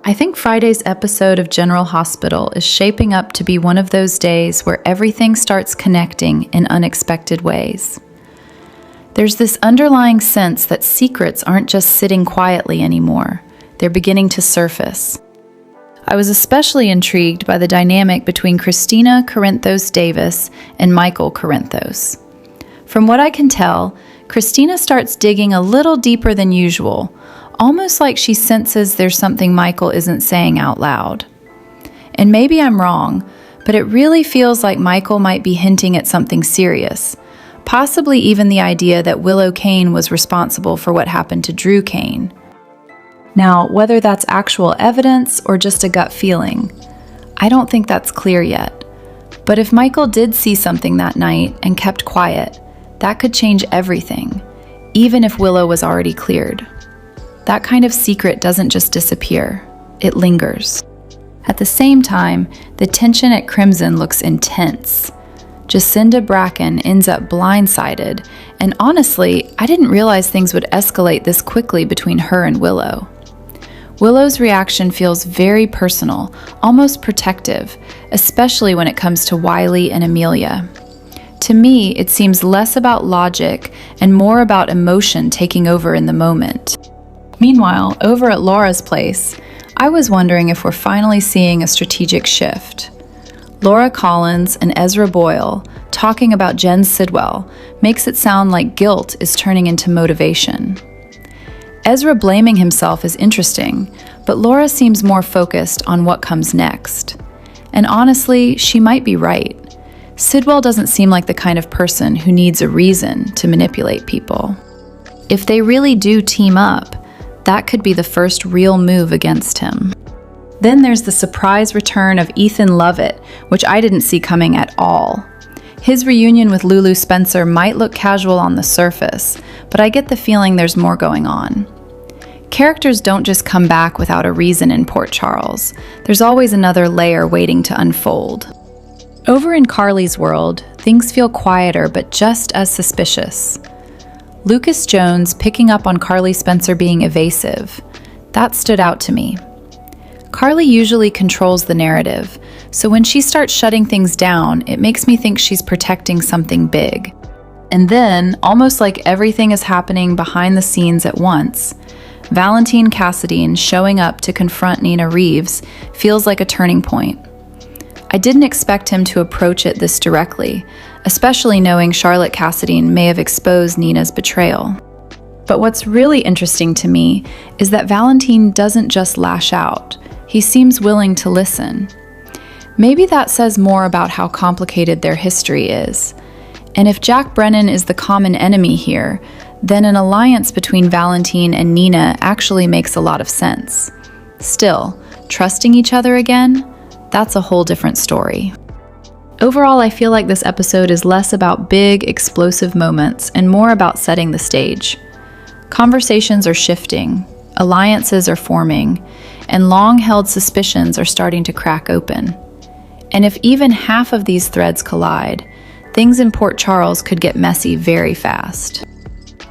I think Friday's episode of General Hospital is shaping up to be one of those days where everything starts connecting in unexpected ways. There's this underlying sense that secrets aren't just sitting quietly anymore. They're beginning to surface. I was especially intrigued by the dynamic between Christina Corinthos Davis and Michael Corinthos. From what I can tell, Christina starts digging a little deeper than usual, almost like she senses there's something Michael isn't saying out loud. And maybe I'm wrong, but it really feels like Michael might be hinting at something serious, possibly even the idea that Willow Kane was responsible for what happened to Drew Kane. Now, whether that's actual evidence or just a gut feeling, I don't think that's clear yet. But if Michael did see something that night and kept quiet, that could change everything, even if Willow was already cleared. That kind of secret doesn't just disappear, it lingers. At the same time, the tension at Crimson looks intense. Jecinda Bracken ends up blindsided, and honestly, I didn't realize things would escalate this quickly between her and Willow. Willow's reaction feels very personal, almost protective, especially when it comes to Wiley and Amelia. To me, it seems less about logic and more about emotion taking over in the moment. Meanwhile, over at Laura's place, I was wondering if we're finally seeing a strategic shift. Laura Collins and Ezra Boyle talking about Jen Sidwell makes it sound like guilt is turning into motivation. Ezra blaming himself is interesting, but Laura seems more focused on what comes next. And honestly, she might be right. Sidwell doesn't seem like the kind of person who needs a reason to manipulate people. If they really do team up, that could be the first real move against him. Then there's the surprise return of Ethan Lovett, which I didn't see coming at all. His reunion with Lulu Spencer might look casual on the surface, but I get the feeling there's more going on. Characters don't just come back without a reason in Port Charles. There's always another layer waiting to unfold. Over in Carly's world, things feel quieter but just as suspicious. Lucas Jones picking up on Carly Spencer being evasive. That stood out to me. Carly usually controls the narrative, so when she starts shutting things down, it makes me think she's protecting something big. And then, almost like everything is happening behind the scenes at once, Valentine Cassadine showing up to confront Nina Reeves feels like a turning point. I didn't expect him to approach it this directly, especially knowing Charlotte Cassadine may have exposed Nina's betrayal. But what's really interesting to me is that Valentine doesn't just lash out. He seems willing to listen. Maybe that says more about how complicated their history is. And if Jack Brennan is the common enemy here, then an alliance between Valentine and Nina actually makes a lot of sense. Still, trusting each other again? That's a whole different story. Overall, I feel like this episode is less about big, explosive moments and more about setting the stage. Conversations are shifting, alliances are forming, and long-held suspicions are starting to crack open. And if even half of these threads collide, things in Port Charles could get messy very fast.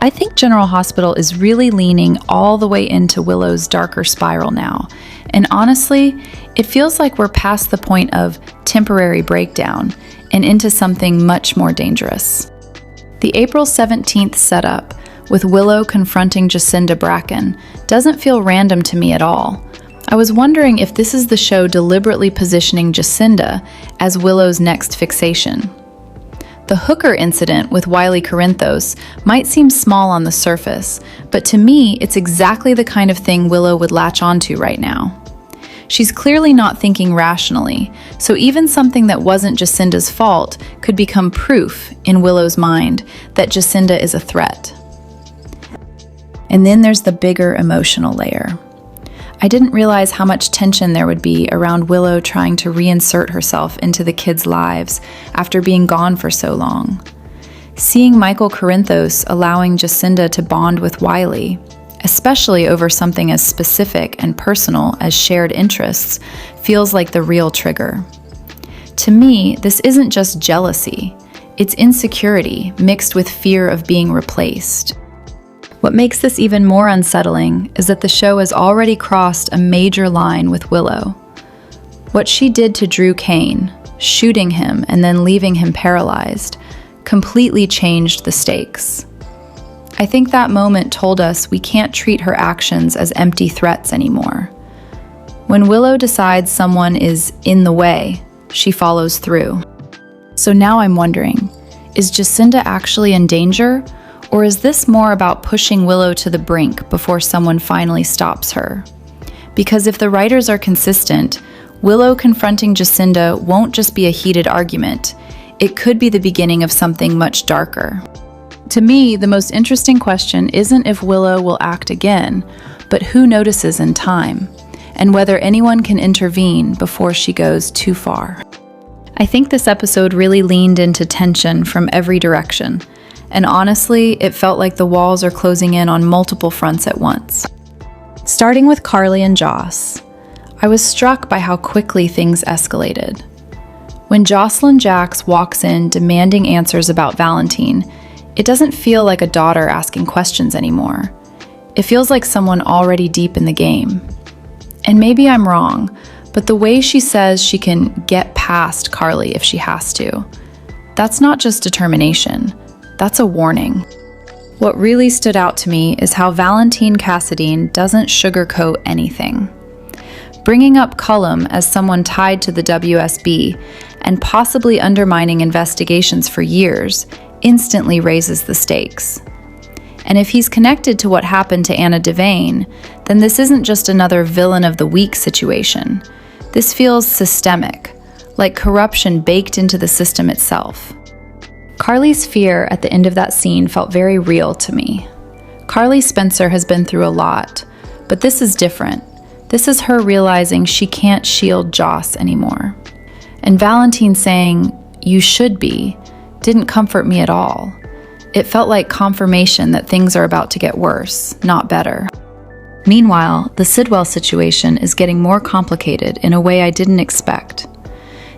I think General Hospital is really leaning all the way into Willow's darker spiral now, and honestly, it feels like we're past the point of temporary breakdown and into something much more dangerous. The April 17th setup, with Willow confronting Jecinda Bracken, doesn't feel random to me at all. I was wondering if this is the show deliberately positioning Jecinda as Willow's next fixation. The hooker incident with Wiley Corinthos might seem small on the surface, but to me, it's exactly the kind of thing Willow would latch onto right now. She's clearly not thinking rationally, so even something that wasn't Jecinda's fault could become proof in Willow's mind that Jecinda is a threat. And then there's the bigger emotional layer. I didn't realize how much tension there would be around Willow trying to reinsert herself into the kids' lives after being gone for so long. Seeing Michael Corinthos allowing Jecinda to bond with Wiley, especially over something as specific and personal as shared interests, feels like the real trigger. To me, this isn't just jealousy, it's insecurity mixed with fear of being replaced. What makes this even more unsettling is that the show has already crossed a major line with Willow. What she did to Drew Kane, shooting him and then leaving him paralyzed, completely changed the stakes. I think that moment told us we can't treat her actions as empty threats anymore. When Willow decides someone is in the way, she follows through. So now I'm wondering, is Jecinda actually in danger? Or is this more about pushing Willow to the brink before someone finally stops her? Because if the writers are consistent, Willow confronting Jecinda won't just be a heated argument. It could be the beginning of something much darker. To me, the most interesting question isn't if Willow will act again, but who notices in time, and whether anyone can intervene before she goes too far. I think this episode really leaned into tension from every direction. And honestly, it felt like the walls are closing in on multiple fronts at once. Starting with Carly and Joss, I was struck by how quickly things escalated. When Josslyn Jax walks in demanding answers about Valentine, it doesn't feel like a daughter asking questions anymore. It feels like someone already deep in the game. And maybe I'm wrong, but the way she says she can get past Carly if she has to, that's not just determination. That's a warning. What really stood out to me is how Valentine Cassadine doesn't sugarcoat anything. Bringing up Cullum as someone tied to the WSB and possibly undermining investigations for years instantly raises the stakes. And if he's connected to what happened to Anna Devane, then this isn't just another villain of the week situation. This feels systemic, like corruption baked into the system itself. Carly's fear at the end of that scene felt very real to me. Carly Spencer has been through a lot, but this is different. This is her realizing she can't shield Joss anymore. And Valentine saying, "You should be," didn't comfort me at all. It felt like confirmation that things are about to get worse, not better. Meanwhile, the Sidwell situation is getting more complicated in a way I didn't expect.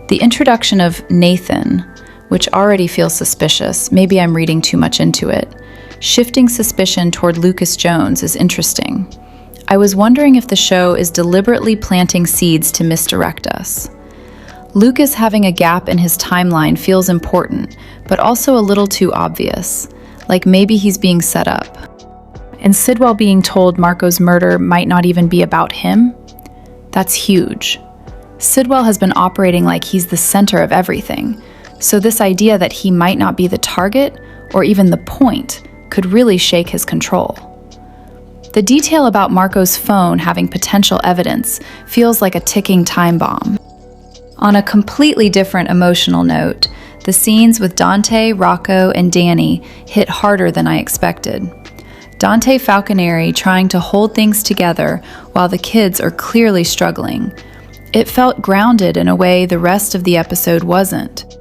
The introduction of Nathan, which already feels suspicious, maybe I'm reading too much into it, shifting suspicion toward Lucas Jones is interesting. I was wondering if the show is deliberately planting seeds to misdirect us. Lucas having a gap in his timeline feels important, but also a little too obvious, like maybe he's being set up. And Sidwell being told Marco's murder might not even be about him? That's huge. Sidwell has been operating like he's the center of everything, so this idea that he might not be the target, or even the point, could really shake his control. The detail about Marco's phone having potential evidence feels like a ticking time bomb. On a completely different emotional note, the scenes with Dante, Rocco, and Danny hit harder than I expected. Dante Falconeri trying to hold things together while the kids are clearly struggling. It felt grounded in a way the rest of the episode wasn't.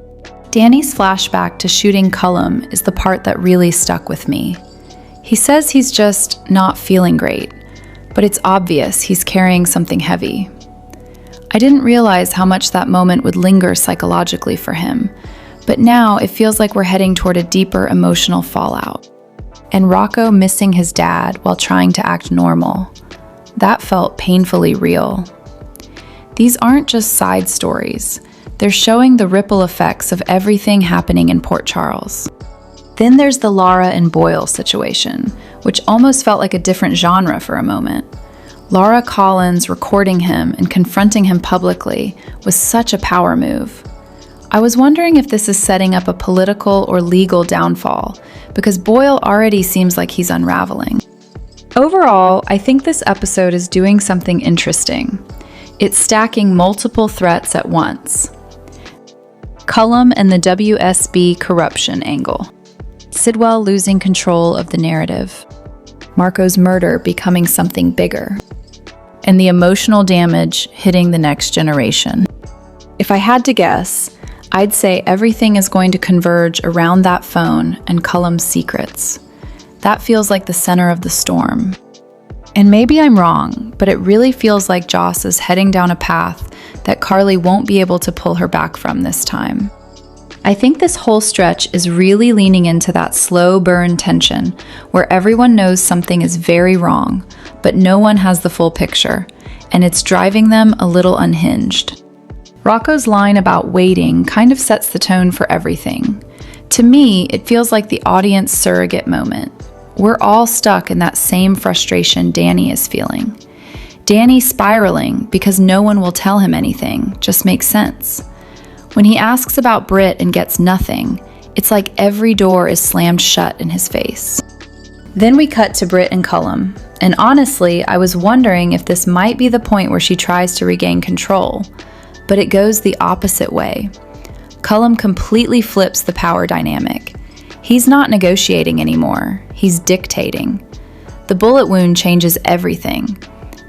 Danny's flashback to shooting Cullum is the part that really stuck with me. He says he's just not feeling great, but it's obvious he's carrying something heavy. I didn't realize how much that moment would linger psychologically for him, but now it feels like we're heading toward a deeper emotional fallout. And Rocco missing his dad while trying to act normal. That felt painfully real. These aren't just side stories. They're showing the ripple effects of everything happening in Port Charles. Then there's the Lara and Boyle situation, which almost felt like a different genre for a moment. Lara Collins recording him and confronting him publicly was such a power move. I was wondering if this is setting up a political or legal downfall, because Boyle already seems like he's unraveling. Overall, I think this episode is doing something interesting. It's stacking multiple threats at once. Cullum and the WSB corruption angle. Sidwell losing control of the narrative. Marco's murder becoming something bigger. And the emotional damage hitting the next generation. If I had to guess, I'd say everything is going to converge around that phone and Cullum's secrets. That feels like the center of the storm. And maybe I'm wrong, but it really feels like Joss is heading down a path that Carly won't be able to pull her back from this time. I think this whole stretch is really leaning into that slow burn tension where everyone knows something is very wrong, but no one has the full picture, and it's driving them a little unhinged. Rocco's line about waiting kind of sets the tone for everything. To me, it feels like the audience surrogate moment. We're all stuck in that same frustration Danny is feeling. Danny spiraling because no one will tell him anything just makes sense. When he asks about Britt and gets nothing, it's like every door is slammed shut in his face. Then we cut to Britt and Cullum, and honestly, I was wondering if this might be the point where she tries to regain control, but it goes the opposite way. Cullum completely flips the power dynamic. He's not negotiating anymore, he's dictating. The bullet wound changes everything.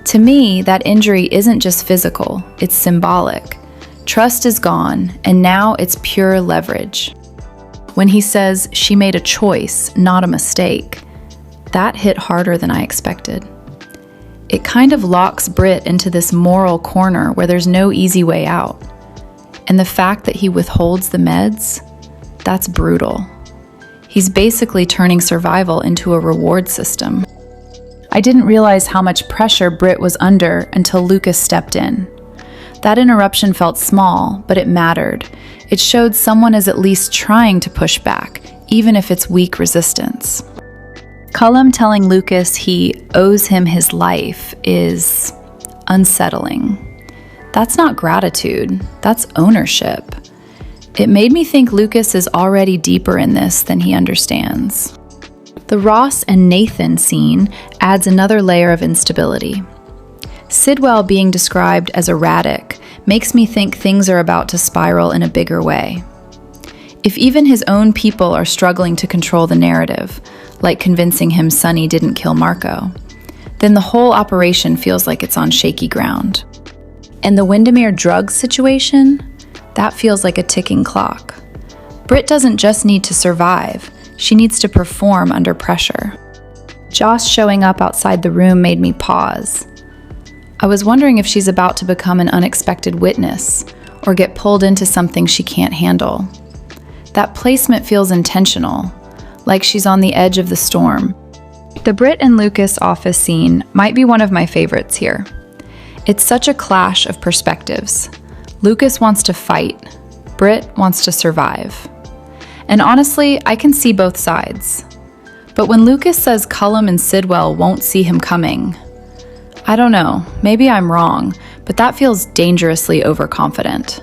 To me, that injury isn't just physical, it's symbolic. Trust is gone, and now it's pure leverage. When he says she made a choice, not a mistake, that hit harder than I expected. It kind of locks Britt into this moral corner where there's no easy way out. And the fact that he withholds the meds, that's brutal. He's basically turning survival into a reward system. I didn't realize how much pressure Britt was under until Lucas stepped in. That interruption felt small, but it mattered. It showed someone is at least trying to push back, even if it's weak resistance. Cullum telling Lucas he owes him his life is unsettling. That's not gratitude, that's ownership. It made me think Lucas is already deeper in this than he understands. The Ross and Nathan scene adds another layer of instability. Sidwell being described as erratic makes me think things are about to spiral in a bigger way. If even his own people are struggling to control the narrative, like convincing him Sonny didn't kill Marco, then the whole operation feels like it's on shaky ground. And the Windermere drugs situation? That feels like a ticking clock. Britt doesn't just need to survive, she needs to perform under pressure. Joss showing up outside the room made me pause. I was wondering if she's about to become an unexpected witness or get pulled into something she can't handle. That placement feels intentional, like she's on the edge of the storm. The Britt and Lucas office scene might be one of my favorites here. It's such a clash of perspectives. Lucas wants to fight, Britt wants to survive. And honestly, I can see both sides. But when Lucas says Cullum and Sidwell won't see him coming, I don't know, maybe I'm wrong, but that feels dangerously overconfident.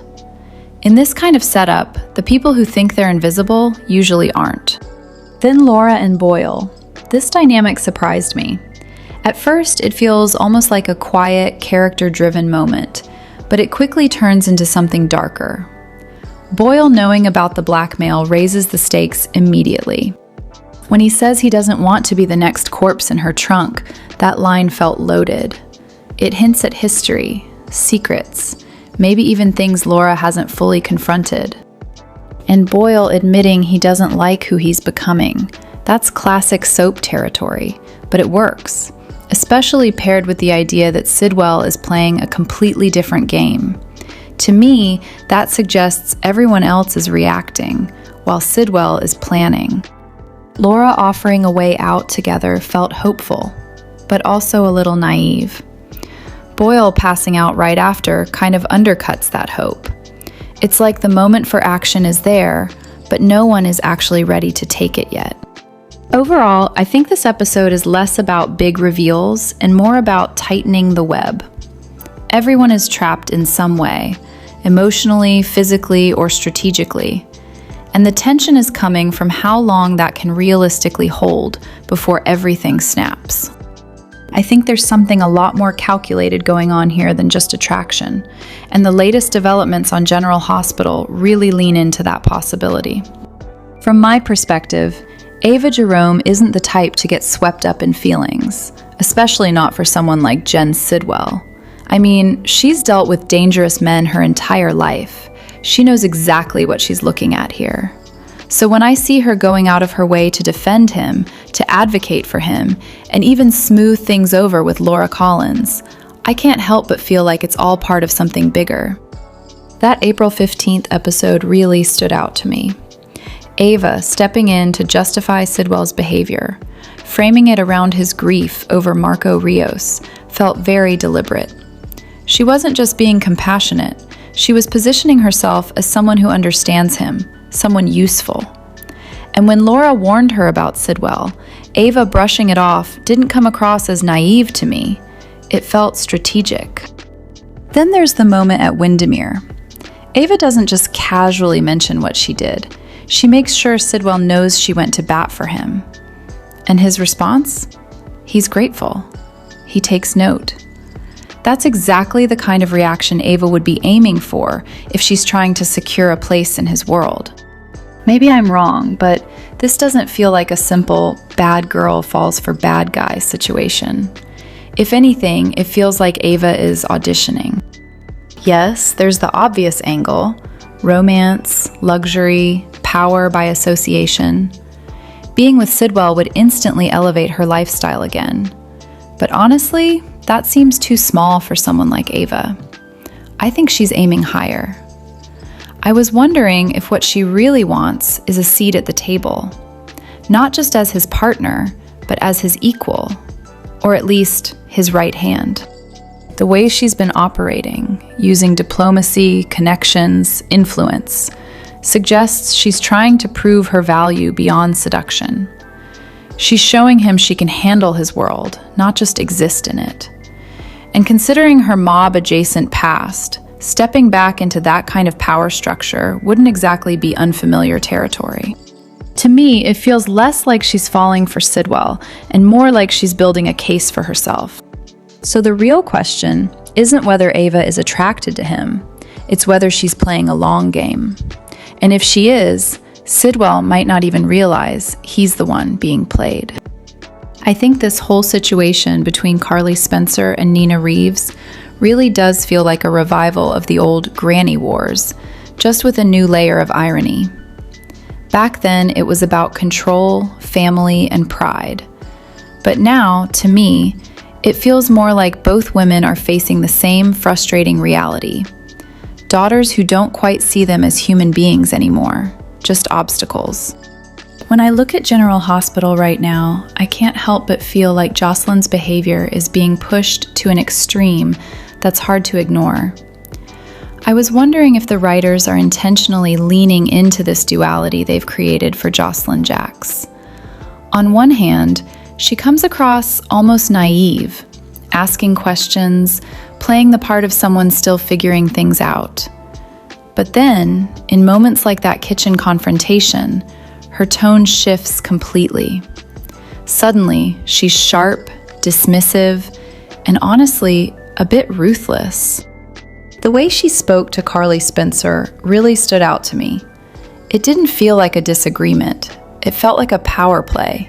In this kind of setup, the people who think they're invisible usually aren't. Then Laura and Boyle. This dynamic surprised me. At first, it feels almost like a quiet, character-driven moment, but it quickly turns into something darker. Boyle knowing about the blackmail raises the stakes immediately. When he says he doesn't want to be the next corpse in her trunk, that line felt loaded. It hints at history, secrets, maybe even things Laura hasn't fully confronted. And Boyle admitting he doesn't like who he's becoming. That's classic soap territory, but it works, especially paired with the idea that Sidwell is playing a completely different game. To me, that suggests everyone else is reacting, while Sidwell is planning. Laura offering a way out together felt hopeful, but also a little naive. Boyle passing out right after kind of undercuts that hope. It's like the moment for action is there, but no one is actually ready to take it yet. Overall, I think this episode is less about big reveals and more about tightening the web. Everyone is trapped in some way, emotionally, physically, or strategically. And the tension is coming from how long that can realistically hold before everything snaps. I think there's something a lot more calculated going on here than just attraction, and the latest developments on General Hospital really lean into that possibility. From my perspective, Ava Jerome isn't the type to get swept up in feelings, especially not for someone like Jen Sidwell. I mean, she's dealt with dangerous men her entire life. She knows exactly what she's looking at here. So when I see her going out of her way to defend him, to advocate for him, and even smooth things over with Laura Collins, I can't help but feel like it's all part of something bigger. That April 15th episode really stood out to me. Ava stepping in to justify Sidwell's behavior, framing it around his grief over Marco Rios, felt very deliberate. She wasn't just being compassionate, she was positioning herself as someone who understands him, someone useful. And when Laura warned her about Sidwell, Ava brushing it off didn't come across as naive to me. It felt strategic. Then there's the moment at Windermere. Ava doesn't just casually mention what she did. She makes sure Sidwell knows she went to bat for him. And his response? He's grateful. He takes note. That's exactly the kind of reaction Ava would be aiming for if she's trying to secure a place in his world. Maybe I'm wrong, but this doesn't feel like a simple bad girl falls for bad guy situation. If anything, it feels like Ava is auditioning. Yes, there's the obvious angle, romance, luxury, power by association. Being with Sidwell would instantly elevate her lifestyle again. But honestly, that seems too small for someone like Ava. I think she's aiming higher. I was wondering if what she really wants is a seat at the table, not just as his partner, but as his equal, or at least his right hand. The way she's been operating, using diplomacy, connections, influence, suggests she's trying to prove her value beyond seduction. She's showing him she can handle his world, not just exist in it. And considering her mob-adjacent past, stepping back into that kind of power structure wouldn't exactly be unfamiliar territory. To me, it feels less like she's falling for Sidwell and more like she's building a case for herself. So the real question isn't whether Ava is attracted to him, it's whether she's playing a long game. And if she is, Sidwell might not even realize he's the one being played. I think this whole situation between Carly Spencer and Nina Reeves really does feel like a revival of the old Granny Wars, just with a new layer of irony. Back then, it was about control, family, and pride. But now, to me, it feels more like both women are facing the same frustrating reality. Daughters who don't quite see them as human beings anymore, just obstacles. When I look at General Hospital right now, I can't help but feel like Josslyn's behavior is being pushed to an extreme that's hard to ignore. I was wondering if the writers are intentionally leaning into this duality they've created for Josslyn Jax. On one hand, she comes across almost naive, asking questions, playing the part of someone still figuring things out. But then, in moments like that kitchen confrontation, her tone shifts completely. Suddenly, she's sharp, dismissive, and honestly, a bit ruthless. The way she spoke to Carly Spencer really stood out to me. It didn't feel like a disagreement. It felt like a power play.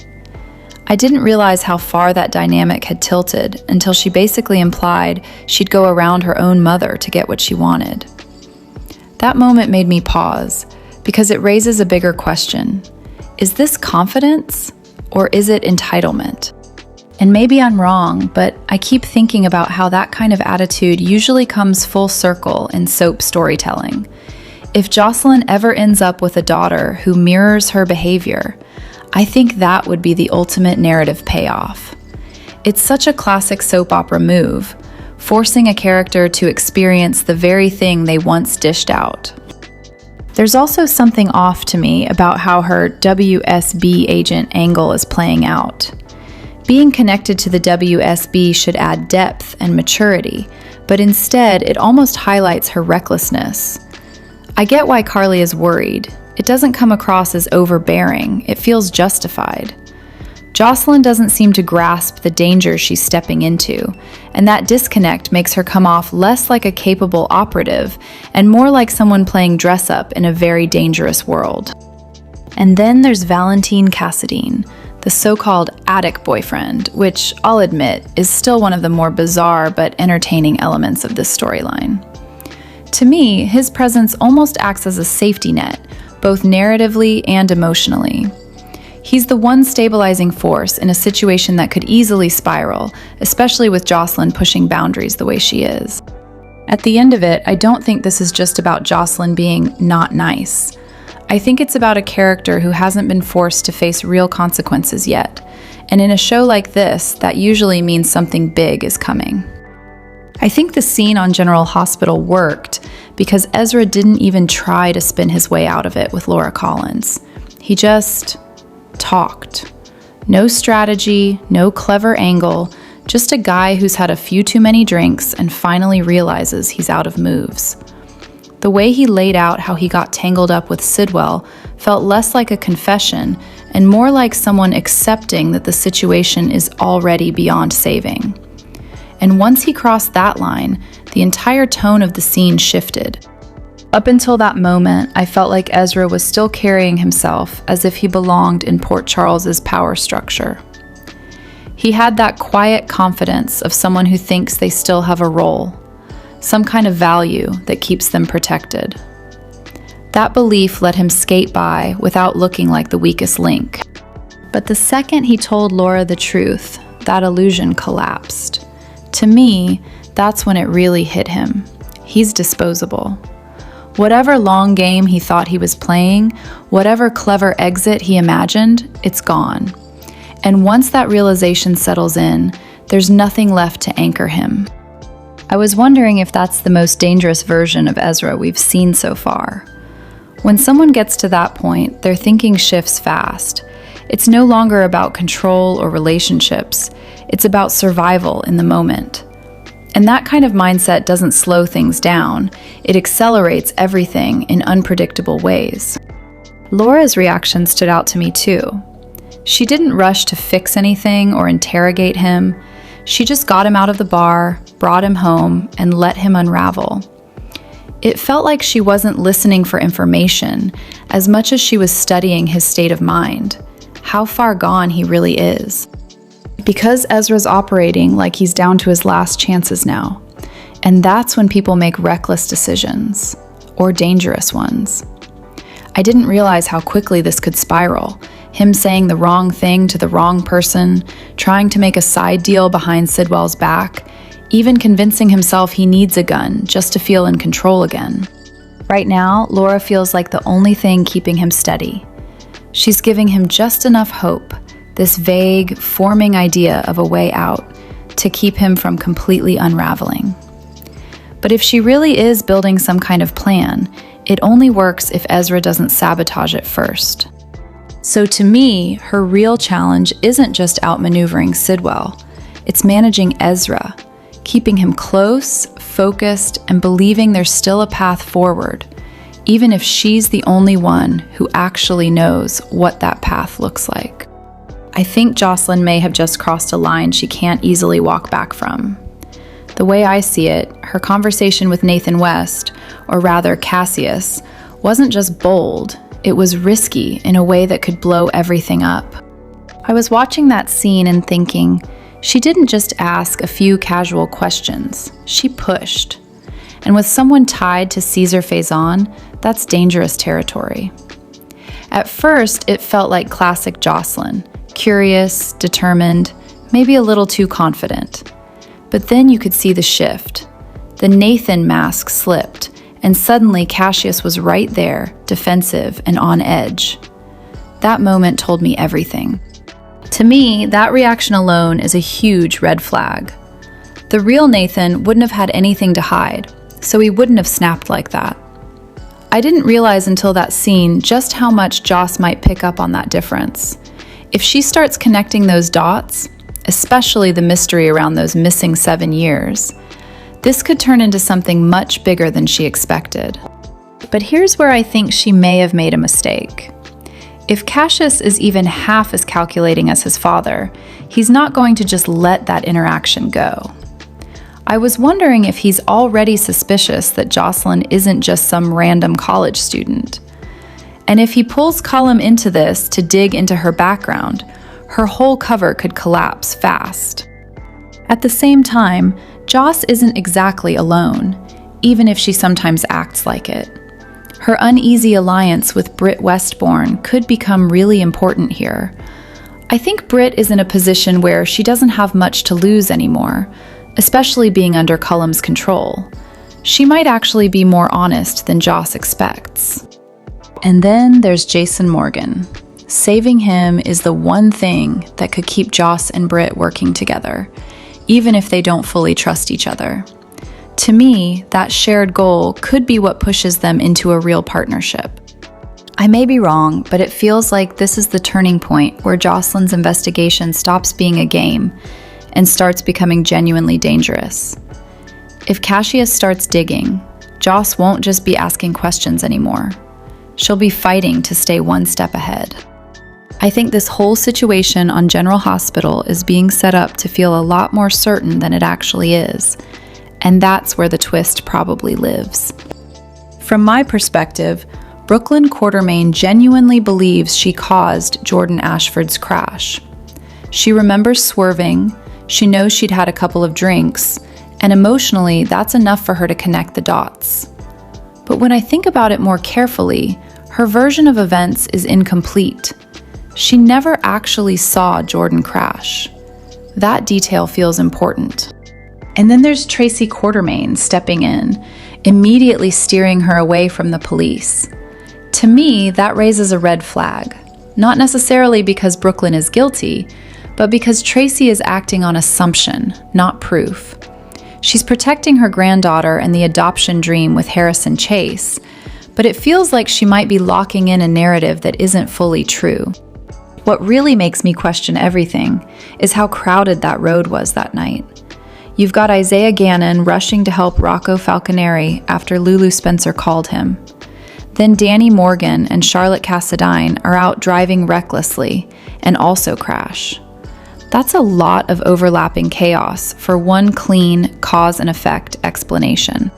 I didn't realize how far that dynamic had tilted until she basically implied she'd go around her own mother to get what she wanted. That moment made me pause, because it raises a bigger question. Is this confidence, or is it entitlement? And maybe I'm wrong, but I keep thinking about how that kind of attitude usually comes full circle in soap storytelling. If Josslyn ever ends up with a daughter who mirrors her behavior, I think that would be the ultimate narrative payoff. It's such a classic soap opera move, forcing a character to experience the very thing they once dished out. There's also something off to me about how her WSB agent angle is playing out. Being connected to the WSB should add depth and maturity, but instead it almost highlights her recklessness. I get why Carly is worried. It doesn't come across as overbearing, it feels justified. Josslyn doesn't seem to grasp the danger she's stepping into, and that disconnect makes her come off less like a capable operative and more like someone playing dress-up in a very dangerous world. And then there's Valentine Cassadine, the so-called attic boyfriend, which, I'll admit, is still one of the more bizarre but entertaining elements of this storyline. To me, his presence almost acts as a safety net, both narratively and emotionally. He's the one stabilizing force in a situation that could easily spiral, especially with Josslyn pushing boundaries the way she is. At the end of it, I don't think this is just about Josslyn being not nice. I think it's about a character who hasn't been forced to face real consequences yet. And in a show like this, that usually means something big is coming. I think the scene on General Hospital worked because Ezra didn't even try to spin his way out of it with Laura Collins. He just talked. No strategy, no clever angle, just a guy who's had a few too many drinks and finally realizes he's out of moves. The way he laid out how he got tangled up with Sidwell felt less like a confession and more like someone accepting that the situation is already beyond saving. And once he crossed that line, the entire tone of the scene shifted. Up until that moment, I felt like Ezra was still carrying himself as if he belonged in Port Charles's power structure. He had that quiet confidence of someone who thinks they still have a role, some kind of value that keeps them protected. That belief let him skate by without looking like the weakest link. But the second he told Laura the truth, that illusion collapsed. To me, that's when it really hit him. He's disposable. Whatever long game he thought he was playing, whatever clever exit he imagined, it's gone. And once that realization settles in, there's nothing left to anchor him. I was wondering if that's the most dangerous version of Ezra we've seen so far. When someone gets to that point, their thinking shifts fast. It's no longer about control or relationships. It's about survival in the moment. And that kind of mindset doesn't slow things down. It accelerates everything in unpredictable ways. Laura's reaction stood out to me too. She didn't rush to fix anything or interrogate him. She just got him out of the bar, brought him home, and let him unravel. It felt like she wasn't listening for information as much as she was studying his state of mind, how far gone he really is. Because Ezra's operating like he's down to his last chances now, and that's when people make reckless decisions, or dangerous ones. I didn't realize how quickly this could spiral. Him saying the wrong thing to the wrong person, trying to make a side deal behind Sidwell's back, even convincing himself he needs a gun just to feel in control again. Right now, Laura feels like the only thing keeping him steady. She's giving him just enough hope, this vague, forming idea of a way out, to keep him from completely unraveling. But if she really is building some kind of plan, it only works if Ezra doesn't sabotage it first. So to me, her real challenge isn't just outmaneuvering Sidwell, it's managing Ezra, keeping him close, focused, and believing there's still a path forward, even if she's the only one who actually knows what that path looks like. I think Josslyn may have just crossed a line she can't easily walk back from. The way I see it, her conversation with Nathan West, or rather Cassius, wasn't just bold, it was risky in a way that could blow everything up. I was watching that scene and thinking, she didn't just ask a few casual questions, she pushed. And with someone tied to Caesar Faison, that's dangerous territory. At first, it felt like classic Josslyn, curious, determined, maybe a little too confident. But then you could see the shift. The Nathan mask slipped, and suddenly Cassius was right there, defensive and on edge. That moment told me everything. To me, that reaction alone is a huge red flag. The real Nathan wouldn't have had anything to hide, so he wouldn't have snapped like that. I didn't realize until that scene just how much Joss might pick up on that difference. If she starts connecting those dots, especially the mystery around those missing 7 years, this could turn into something much bigger than she expected. But here's where I think she may have made a mistake. If Cassius is even half as calculating as his father, he's not going to just let that interaction go. I was wondering if he's already suspicious that Josslyn isn't just some random college student. And if he pulls Cullum into this to dig into her background, her whole cover could collapse fast. At the same time, Joss isn't exactly alone, even if she sometimes acts like it. Her uneasy alliance with Britt Westbourne could become really important here. I think Britt is in a position where she doesn't have much to lose anymore, especially being under Cullum's control. She might actually be more honest than Joss expects. And then there's Jason Morgan. Saving him is the one thing that could keep Joss and Britt working together, even if they don't fully trust each other. To me, that shared goal could be what pushes them into a real partnership. I may be wrong, but it feels like this is the turning point where Josslyn's investigation stops being a game and starts becoming genuinely dangerous. If Cassius starts digging, Joss won't just be asking questions anymore. She'll be fighting to stay one step ahead. I think this whole situation on General Hospital is being set up to feel a lot more certain than it actually is, and that's where the twist probably lives. From my perspective, Brooklyn Quartermaine genuinely believes she caused Jordan Ashford's crash. She remembers swerving, she knows she'd had a couple of drinks, and emotionally, that's enough for her to connect the dots. But when I think about it more carefully, her version of events is incomplete. She never actually saw Jordan crash. That detail feels important. And then there's Tracy Quartermaine stepping in, immediately steering her away from the police. To me, that raises a red flag. Not necessarily because Brooklyn is guilty, but because Tracy is acting on assumption, not proof. She's protecting her granddaughter and the adoption dream with Harrison Chase, but it feels like she might be locking in a narrative that isn't fully true. What really makes me question everything is how crowded that road was that night. You've got Isaiah Gannon rushing to help Rocco Falconeri after Lulu Spencer called him. Then Danny Morgan and Charlotte Cassadine are out driving recklessly and also crash. That's a lot of overlapping chaos for one clean cause and effect explanation.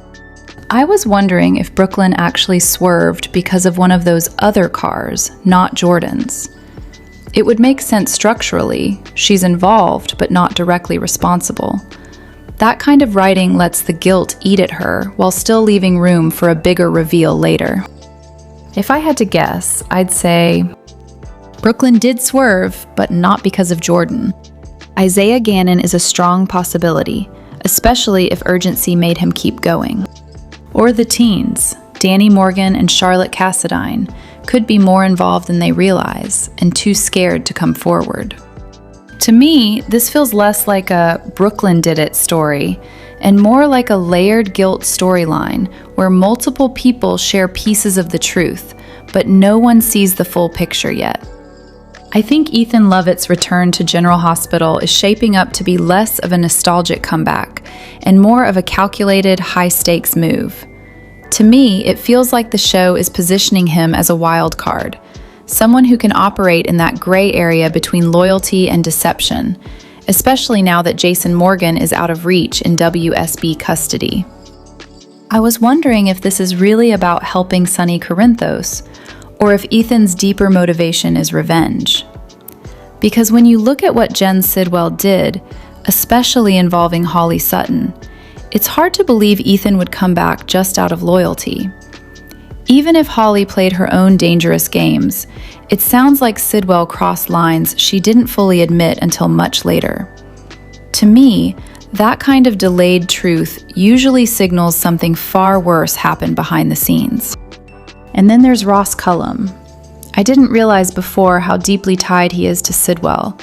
I was wondering if Brooklyn actually swerved because of one of those other cars, not Jordan's. It would make sense structurally. She's involved, but not directly responsible. That kind of writing lets the guilt eat at her while still leaving room for a bigger reveal later. If I had to guess, I'd say Brooklyn did swerve, but not because of Jordan. Isaiah Gannon is a strong possibility, especially if urgency made him keep going. Or the teens, Danny Morgan and Charlotte Cassadine, could be more involved than they realize and too scared to come forward. To me, this feels less like a Brooklyn did it story and more like a layered guilt storyline where multiple people share pieces of the truth, but no one sees the full picture yet. I think Ethan Lovett's return to General Hospital is shaping up to be less of a nostalgic comeback and more of a calculated, high-stakes move. To me, it feels like the show is positioning him as a wild card, someone who can operate in that gray area between loyalty and deception, especially now that Jason Morgan is out of reach in WSB custody. I was wondering if this is really about helping Sonny Corinthos, or if Ethan's deeper motivation is revenge. Because when you look at what Jen Sidwell did, especially involving Holly Sutton, it's hard to believe Ethan would come back just out of loyalty. Even if Holly played her own dangerous games, it sounds like Sidwell crossed lines she didn't fully admit until much later. To me, that kind of delayed truth usually signals something far worse happened behind the scenes. And then there's Ross Cullum. I didn't realize before how deeply tied he is to Sidwell,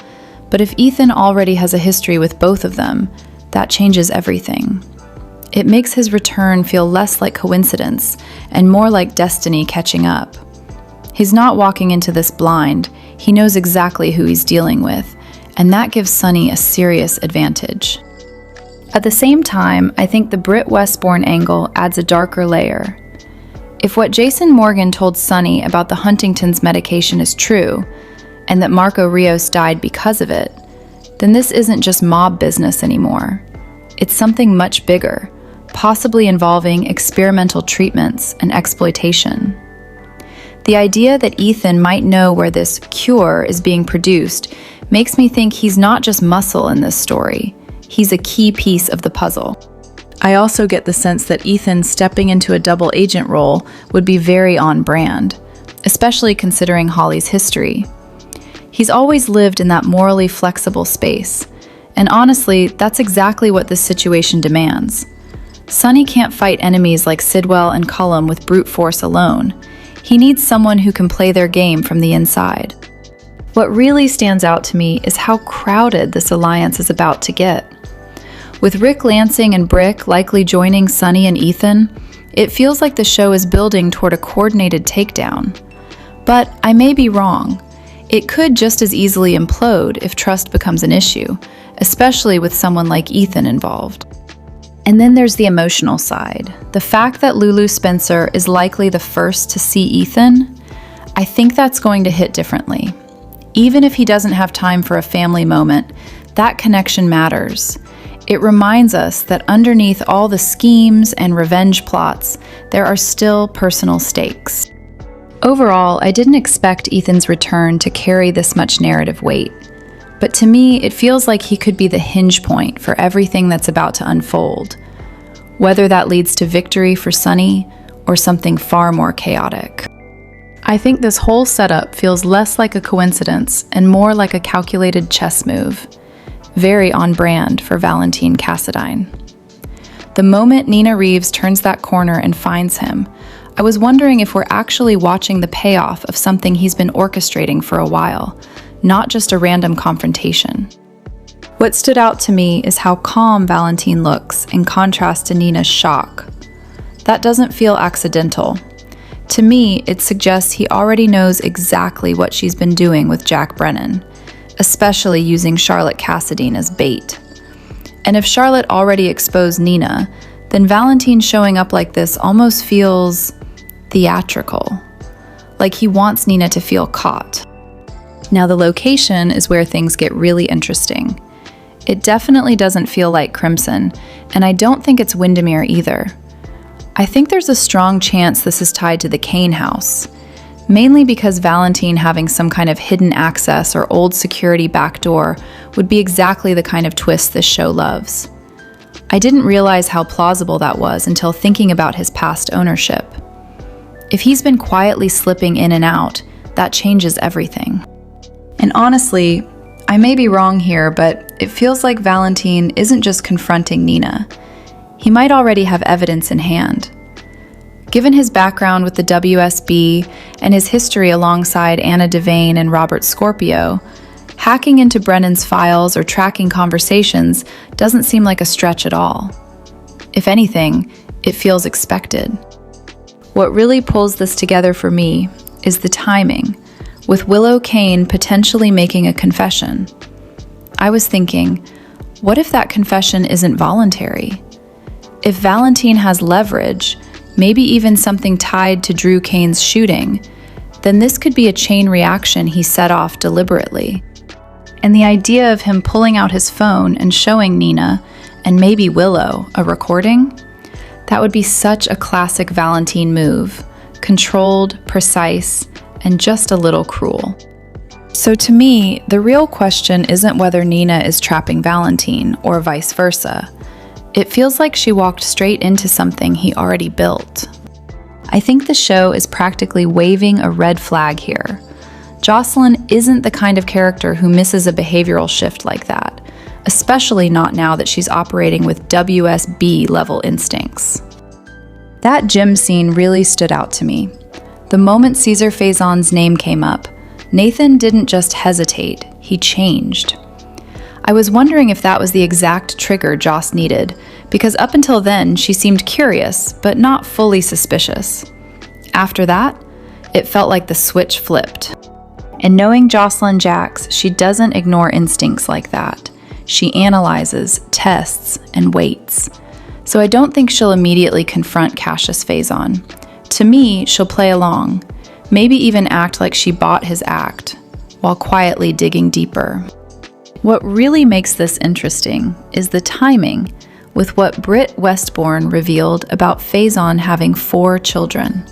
but if Ethan already has a history with both of them, that changes everything. It makes his return feel less like coincidence and more like destiny catching up. He's not walking into this blind, he knows exactly who he's dealing with, and that gives Sonny a serious advantage. At the same time, I think the Britt Westbourne angle adds a darker layer. If what Jason Morgan told Sonny about the Huntington's medication is true, and that Marco Rios died because of it, then this isn't just mob business anymore. It's something much bigger, possibly involving experimental treatments and exploitation. The idea that Ethan might know where this cure is being produced makes me think he's not just muscle in this story, he's a key piece of the puzzle. I also get the sense that Ethan stepping into a double agent role would be very on brand, especially considering Holly's history. He's always lived in that morally flexible space, and honestly, that's exactly what this situation demands. Sunny can't fight enemies like Sidwell and Cullum with brute force alone. He needs someone who can play their game from the inside. What really stands out to me is how crowded this alliance is about to get. With Rick Lansing and Brick likely joining Sunny and Ethan, it feels like the show is building toward a coordinated takedown. But I may be wrong. It could just as easily implode if trust becomes an issue, especially with someone like Ethan involved. And then there's the emotional side. The fact that Lulu Spencer is likely the first to see Ethan, I think that's going to hit differently. Even if he doesn't have time for a family moment, that connection matters. It reminds us that underneath all the schemes and revenge plots, there are still personal stakes. Overall, I didn't expect Ethan's return to carry this much narrative weight. But to me, it feels like he could be the hinge point for everything that's about to unfold, whether that leads to victory for Sunny or something far more chaotic. I think this whole setup feels less like a coincidence and more like a calculated chess move, very on brand for Valentine Cassadine. The moment Nina Reeves turns that corner and finds him, I was wondering if we're actually watching the payoff of something he's been orchestrating for a while, not just a random confrontation. What stood out to me is how calm Valentine looks in contrast to Nina's shock. That doesn't feel accidental. To me, it suggests he already knows exactly what she's been doing with Jack Brennan, especially using Charlotte Cassadine as bait. And if Charlotte already exposed Nina, then Valentine showing up like this almost feels theatrical, like he wants Nina to feel caught. Now the location is where things get really interesting. It definitely doesn't feel like Crimson, and I don't think it's Windermere either. I think there's a strong chance this is tied to the Kane house, mainly because Valentine having some kind of hidden access or old security backdoor would be exactly the kind of twist this show loves. I didn't realize how plausible that was until thinking about his past ownership. If he's been quietly slipping in and out, that changes everything. And honestly, I may be wrong here, but it feels like Valentine isn't just confronting Nina. He might already have evidence in hand. Given his background with the WSB and his history alongside Anna Devane and Robert Scorpio, hacking into Brennan's files or tracking conversations doesn't seem like a stretch at all. If anything, it feels expected. What really pulls this together for me is the timing, with Willow Kane potentially making a confession. I was thinking, what if that confession isn't voluntary? If Valentine has leverage, maybe even something tied to Drew Kane's shooting, then this could be a chain reaction he set off deliberately. And the idea of him pulling out his phone and showing Nina, and maybe Willow, a recording? That would be such a classic Valentine move, controlled, precise, and just a little cruel. So to me, the real question isn't whether Nina is trapping Valentine or vice versa. It feels like she walked straight into something he already built. I think the show is practically waving a red flag here. Josslyn isn't the kind of character who misses a behavioral shift like that, especially not now that she's operating with WSB level instincts. That gym scene really stood out to me. The moment Caesar Faison's name came up, Nathan didn't just hesitate, he changed. I was wondering if that was the exact trigger Joss needed, because up until then she seemed curious, but not fully suspicious. After that, it felt like the switch flipped. And knowing Josslyn Jax, she doesn't ignore instincts like that. She analyzes, tests, and waits. So I don't think she'll immediately confront Cassius Faison. To me, she'll play along, maybe even act like she bought his act, while quietly digging deeper. What really makes this interesting is the timing with what Britt Westbourne revealed about Faison having 4 children.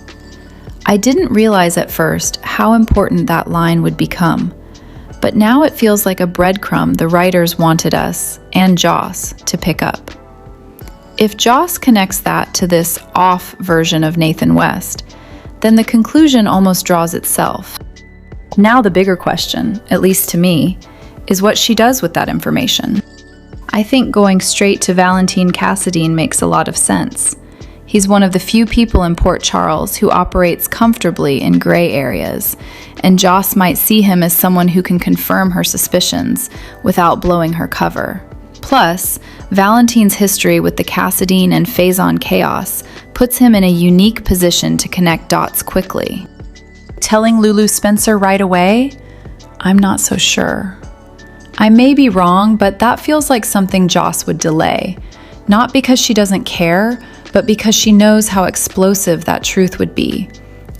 I didn't realize at first how important that line would become, but now it feels like a breadcrumb the writers wanted us, and Joss, to pick up. If Joss connects that to this off version of Nathan West, then the conclusion almost draws itself. Now the bigger question, at least to me, is what she does with that information. I think going straight to Valentine Cassadine makes a lot of sense. He's one of the few people in Port Charles who operates comfortably in gray areas, and Joss might see him as someone who can confirm her suspicions without blowing her cover. Plus, Valentine's history with the Cassadine and Faison chaos puts him in a unique position to connect dots quickly. Telling Lulu Spencer right away? I'm not so sure. I may be wrong, but that feels like something Joss would delay. Not because she doesn't care, but because she knows how explosive that truth would be,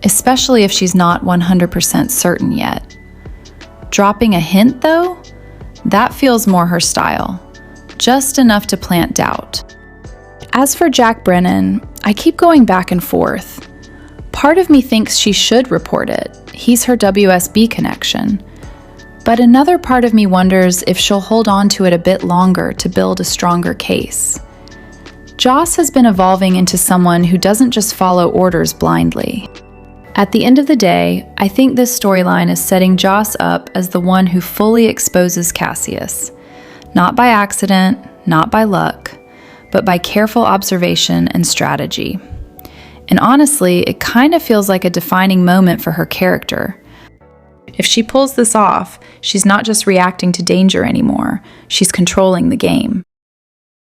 especially if she's not 100% certain yet. Dropping a hint, though? That feels more her style. Just enough to plant doubt. As for Jack Brennan, I keep going back and forth. Part of me thinks she should report it. He's her WSB connection. But another part of me wonders if she'll hold on to it a bit longer to build a stronger case. Joss has been evolving into someone who doesn't just follow orders blindly. At the end of the day, I think this storyline is setting Joss up as the one who fully exposes Cassius. Not by accident, not by luck, but by careful observation and strategy. And honestly, it kind of feels like a defining moment for her character. If she pulls this off, she's not just reacting to danger anymore, she's controlling the game.